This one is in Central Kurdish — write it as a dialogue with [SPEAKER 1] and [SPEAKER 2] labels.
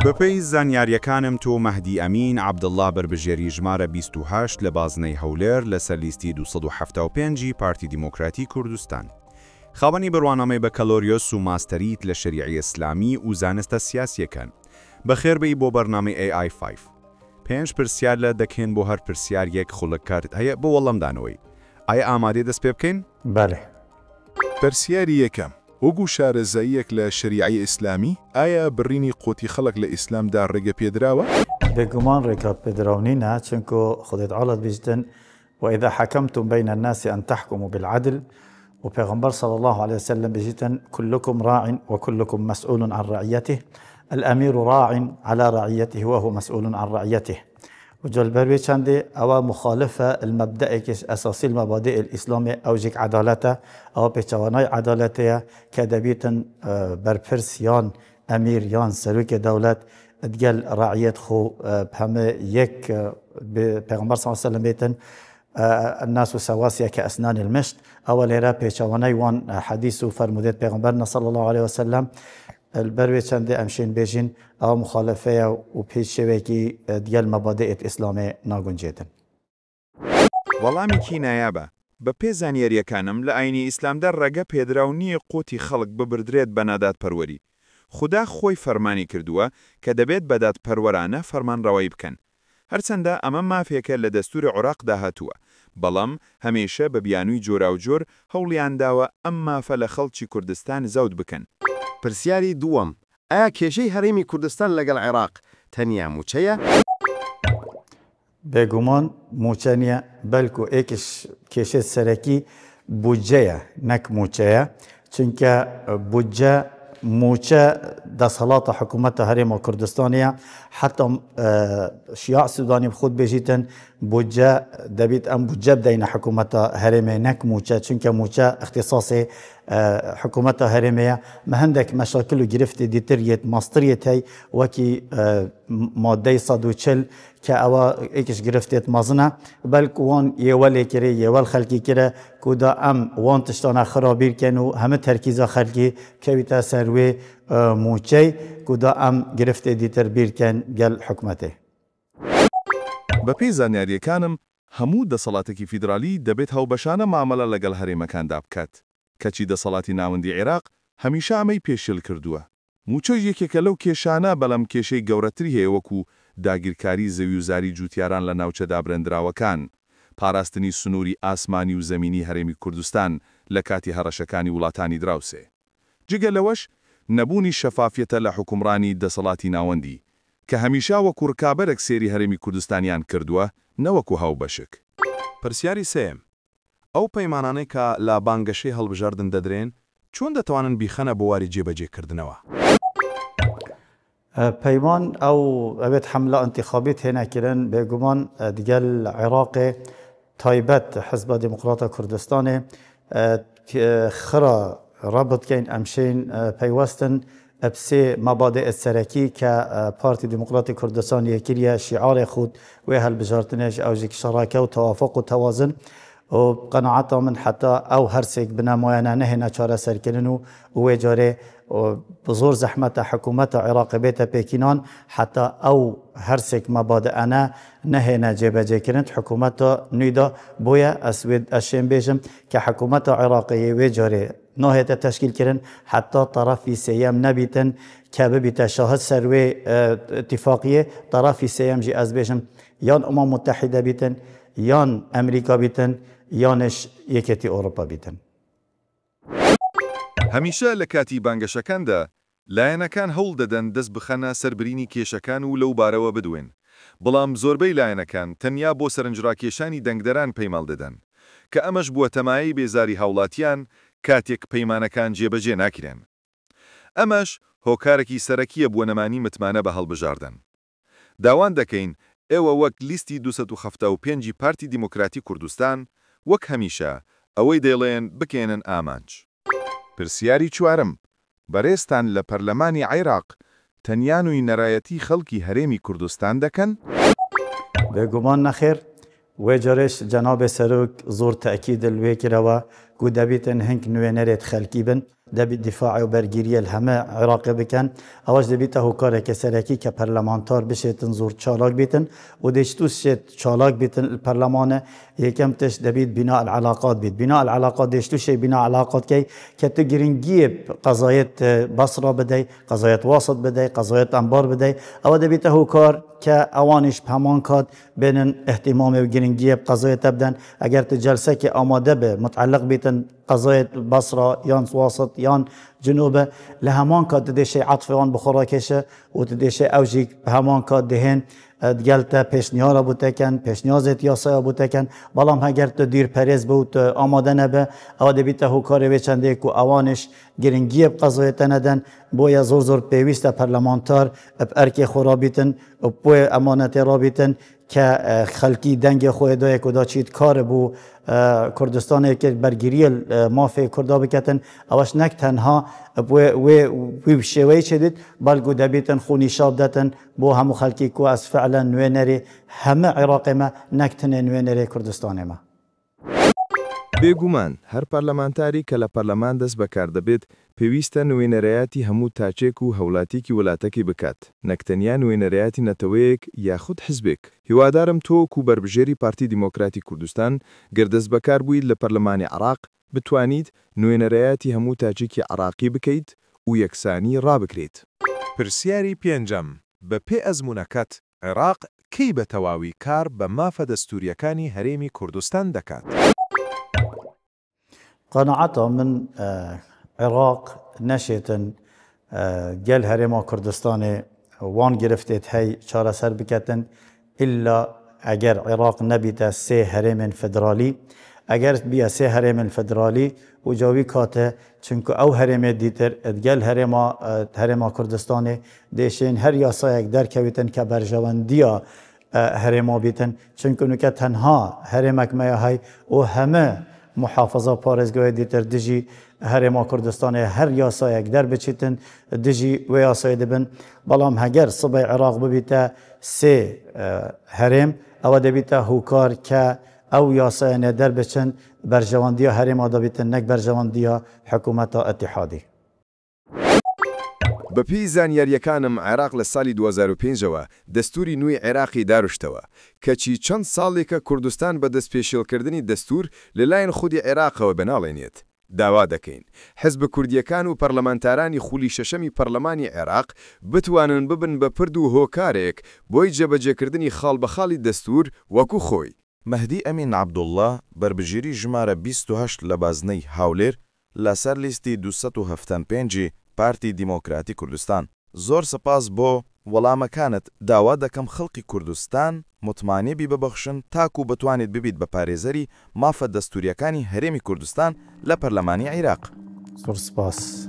[SPEAKER 1] بەپێی زانیاریەکانم تۆ مەهدی ئەمین عەبدڵڵا بربژێری ژمارە 28 لە بازنەی هەولێر لەسەر لیستی 275 پارتی دیموکراتی کوردستان. خاوەنی بڕوانامەی بەکەلۆریۆس و ماستەریت لە شەریعی ئیسلامی و زانستە سیاسیەکان. بەخێربەی بۆ بەرنامەی AI5. 5 پرسیار لە دەکەین بۆ هەر پرسیارێک خوڵکارت هەیە بۆ وەڵامدانەوەی. ئایا ئامادەی دەست پێ بکەین؟
[SPEAKER 2] بەڵێ.
[SPEAKER 3] پرسیاری یەکەم. وەگو شارەزاییەک لە شریعی ئیسلامی ئایا بڕینی قوتی خەڵک لە ئیسلامدا ڕێگە پێدراوە؟
[SPEAKER 2] بێگومان ڕێگە پێدراونینە چونکە خودت عڵت بیستن وإذا حكمتم بين الناس أن تحكموا بالعدل وبيغمبر صلى الله عليه وسلم بجيتن كلكم راع وكلكم مسؤول عن رعيته الأمير راع على رعيته وهو مسؤول عن رعيته وجل بروي چندي أو مخالفة المبدأ أساسي المبادئ الإسلامية أو جيك عدالته أو بيچواناي عدالته كدبيتن برپرسيان أمير يان سلوك دولت ادقل رعيت خو بهمه يك بيغمبر صلى الله عليه وسلم بيتن الناس سواسية كأسنان المشط أول إيرا بيشواناي وان حديث فرمودت بيغمبرنا صلى الله عليه وسلم البروي چنده امشين بيجين أو مخالفة وبيش شويكي ديال مبادئ إسلامي ناغون جيدن
[SPEAKER 1] وەڵامێکی نایابە. بە پێ زانیاریەکانم لە ئاینی ئیسلامدا ڕێگە پێدراو نییە قوتی خەڵک ببردرێت بە نادادپەروەری. خدا خۆی فەرمانی کردووە کە دەبێت بەدات پەروەرانە فەرمانڕەوایی بکەن. هەرچەندە ئەمە مافێکە لە دەستوری عێراقدا هاتووە، بەڵام هەمیشە بە بیانووی جۆراوجۆر هەوڵیانداوە ئەم مافە لە خەڵکی کوردستان زەوت بکەن.
[SPEAKER 4] پرسیاری دووەم، ئایا کێشەی هەرێمی کوردستان لەگەڵ عێراق تەنیا موچەیە؟
[SPEAKER 2] بێگومان موچە نیە بەلکو ئێکش کێشەی سەرەکی بودجەیە نەک موچەیە چونکە بودجە موچە دەسەڵاتە حکوومەتە هەرێما کوردستانیە حتا شیاع سودانی بخۆت بێژیتن بودجە دەبێت ئەم بودجە بدەینە حکوومەتە هەرێمێ نەک موچە چونکە موچە اختصاصی حکوومەتە هەرێمەیە مە هەندێک مەشاکل و گرفتی دیتریت ماستریت هەی وەکی مادەی 140 کە ئەوە ئێکش گرفتێت مەزنە بەلکو وان یێوە لێکرێ یێوەل خەلکی کرە کودا ئەم وان تشتانە خرابیرکەن و هەمە تەرکیزە خەلکی کەویتە سەروێ موچەی کودا ئەم گرفتێ دیتر بیرکەن گەل حکوومەتێ.
[SPEAKER 3] بە پێی زانیاریەکانم هەموو دەسەڵاتێکی فیدرالی دەبێت هەوبەشانە مامەڵە لەگەڵ هەرێمەکاندا بکات. کەچی دەسەڵاتی ناوەندی عێراق هەمیشە ئەمەی پێشێل کردووە. موچەش یەکێکە لەو کێشانە بەڵام کێشەی گەورەتری هەیە وەکو داگیرکاری زەوی و زاری جوتیاران لە ناوچەدا برێندراوەکان، پاراستنی سنووری ئاسمانی و زەمینی هەرێمی کوردستان لە کاتی هەڕەشەکانی وڵاتانی دراوسێ. جگە لەوەش نەبوونی شەفافیەتە لە حکومڕانی دەسەڵاتی ناوەندی کە هەمیشا وەکو ڕکابەرێک سێری هەرێمی کوردستانیان کردووە نەوەکو هاوبەشک.
[SPEAKER 5] پرسیاری سێم، ئەو پەیمانانەی کە لە بانگەشەی هەڵبژاردن دەدرێن چۆن دەتوانن بیخەنە بۆ واری جێبەجێکردنەوە؟
[SPEAKER 2] پەیمان ئەو ئەوێت حملە ئەنتیخابیت هێناکردن بێگومان دیگەل عێراقێ تایبەت حزبە دیموکراتە کوردستانێ خرا ڕابطکەین ئەمشین پەیوەستن ئەبسێ مەبادئ سەرەکی کە پارتی دیموکراتی کوردستان یەکریە شیعارێ خود وێ هەڵبژاردنێش ئەوژێک شەڕاکە و تەوافق و تەوازن و قەنەعەتە من حتا ئەو هەرسێک بنەمایانە نەهێنا چارەسەرکردن و وێ جارێ بزۆر زەحمەتە حکوومەتە عێراق بێتە پێکینان حتا ئەو هەرسێک مەبادئانە نەهێنا جێبەجێکردن حکوومەتە نوێدا بۆیە ئەشێن بێژم کە حکوومەتە عێراقی وێ جارێ ناهێتە تەشکیلکردن حتا طرفی سێیەم نەبیتن کە ببیتە شاهد سەروێ اتفاقیە طرفی سێیەم ژی ئەس بێژم یان ئەمە متحیدە بیتن یان ئەمریکا بیتن یانش یەکێتی ئەوروپا بیتن.
[SPEAKER 3] هەمیشە لە کاتی بانگەشەکاندا لایەنەکان هەوڵ دەدەن دەست بخەنە سەربرینی کێشەکان و لەو بارەوە بدوێن. بەڵام زۆربەی لایەنەکان تەنیا بۆ سەرنجڕاکێشانی دەنگدەران پەیماڵ دەدەن کە ئەمەش بووە تەمایی بێزاری هاوڵاتیان کاتێک پەیمانەکان جێبەجێ ناکرێن. ئەمەش هۆکارێکی سەرەکیە بووە نەمانی متمانە بە هەڵبژاردن. داوان دەکەین ئێوە وەک لیستی 275 پارتی دیموکراتی کوردستان وەک هەمیشە ئەوەی دەڵێن بکێنن ئامانج. پرسیاری چوارم، بەڕێستان لە پەرلەمانی عێراق تەنیانووی نەرایەتی خەڵکی هەرێمی کوردستان دەکەن؟
[SPEAKER 2] بێگومان نەخێر وێ جارێش جەنابێ سەرۆک زۆر تەئکید لێ کردەوە گو دەبێتن هەنگ نوێنەرێت خەلکی بن دەبێت دیفاعی و بەرگریە هەمە عێراقی بکەن ئەوەش دەبێتە هۆکارێکە سەرەکی کە پەرلەمانتار بشێتن زۆر چالاک بێتن و دەیشتوس شێت چالاک بێتن پەرلەمانە یەکەم تش دەبێت بنا العلاقات بێت بنا العلاقات دەیشتوشێ بنا علاقاتکەی کە تو گرنگیە قەزایەت بەسڕا بدەی قەزایەت واسط بدەی قەزایەت ئەمبار بدەی ئەوە دەبێتە هۆکار کە ئەوانیش هەمان کات بێنن احتیمامی و گرنگیە قەزایەتە بدەن ئەگەر تو جەلسەکی ئامادە بێ متعلق بێتن قەزایەت بەسڕا یان واسط یان جنوبە لە هەمان کات دەدێشەی عەتفەوان بخۆڕاکێشە و دەدێشەی ئەوژی هەمان کات دەهێن گەلتە پێشنیارە بوتەکەن پێشنیازێت یاسایە بوتەکەن بەڵام هەگەر تو دیرپەرێز بوت ئامادە نەبە ئەوە دەبێتە هۆکارێ چەندێک و ئەوانش گرنگیە قەزایەتە نەدەن بۆیە زۆر پێویستە پەرلەمانتار ئەرکێ خۆڕابیتن بۆیە ئەمانەتێ ڕابیتن کە خەلکی دەنگی خۆی دایەک و داچیت کارە بوو کوردستانێک بەرگریە مافێ کووردا بکەتن ئەوەش نەک تەنها وێ شێوەی چێدیت بەڵکو دەبێتن خونی شاب دەتن بۆ هەموو خەلکی کو ئەس فعلەن نوێنەرێ هەمە عێراقێمە نەکتنێ نوێنەرێ کوردستانێمە
[SPEAKER 5] بێگومان هەر پەرلەمانتاری کە لە پەرلەمان دەست بەکار دەبێت پێویستە نوێنەرایەتی هەموو تاچێک و هەوڵاتێکی وڵاتەکەی بکات نەکتەنیا نوێنەرایەتی نەتەوەیەک یاخود حزبێک هیوادارم تۆ و بەربژێری پارتی دیموکراتی کوردستان گەردەست بەکار بوویت لە پەرلەمانی عێراق بتوانیت نوێنەرایەتی هەموو تاچێکی عێراقی بکەیت و یەکسانی ڕابکرێت.
[SPEAKER 6] پرسیاری پێنجەم بە پێ ئەزمونەکەت عێراق کەی بە تەواوی کار بە مافە دەستوریەکانی هەرێمی کوردستان دەکات؟
[SPEAKER 2] قەنەعەتە من عێراق نەشێتن گەل هەرێما کوردستانê وان گرفتێت هەی چارەسەر بکەتن ئللا ئەگەر عێراق نەبیتە سێ هەرێمên فدرالی ئەگەر بیە سێ هەرێمên فدرالی و جاوی کاتە چونکە ئەو هەرێمێ دیتر گەل هەرێما کوردستانê دێشێن هەر یاسایەک دەرکەویتن کە بەرژەوەندیە هەرێما بیتن چونکە نوکە تەنها هەرێمەک مەیە هەی و هەمە محافظە پارێزگای دیتر دژی هەرێما کوردستانê هەر یاسایەک دەربچیتن دژی وێ یاسای دەبن بەڵام هەگەر سبەی عێراق ببیتە سێ هەرێم ئەوە دەبیتە هوکار کە ئەو یاسایانە دەربچن بەرژەوەندیە هەرێما دەبیتن نەک بەرژەوەندیە حکوومەتە ئەتیحادی.
[SPEAKER 3] بەپێی زانیاریەکانم عێراق لە ساڵی 2005ەوە دەستوری نوێی عێراقی داروشتەوە کەچی چەند ساڵێکە کوردستان بە دەستپێشێلکردنی دەستور لەلایەن خودی عێراقەوە بەناڵێنێت. داوا دەکەین حزب کوردیەکان و پەرلەمانتارانی خولی شەشەمی پەرلەمانی عێراق بتوانن ببن بە پرد و هۆکارێک بۆی جێبەجێکردنی خاڵ بە خاڵی دەستور وەکو خۆی.
[SPEAKER 5] مەهدی ئەمین عەبدوڵڵا بربژێری ژمارە 28 لە بازنەی هاولێر لەسەر لیستی 275 پارتی دیموکراتی کوردستان. زۆر سپاس بۆ وەڵامەکانت داوا دەکەم خەڵکی کوردستان متمانێبی ببەخشن تاکو بتوانێت ببیت بە پارێزەری مافە دەستوریەکانی هەرێمی کوردستان لە پەرلەمانی عێراق.
[SPEAKER 2] زۆر سپاس.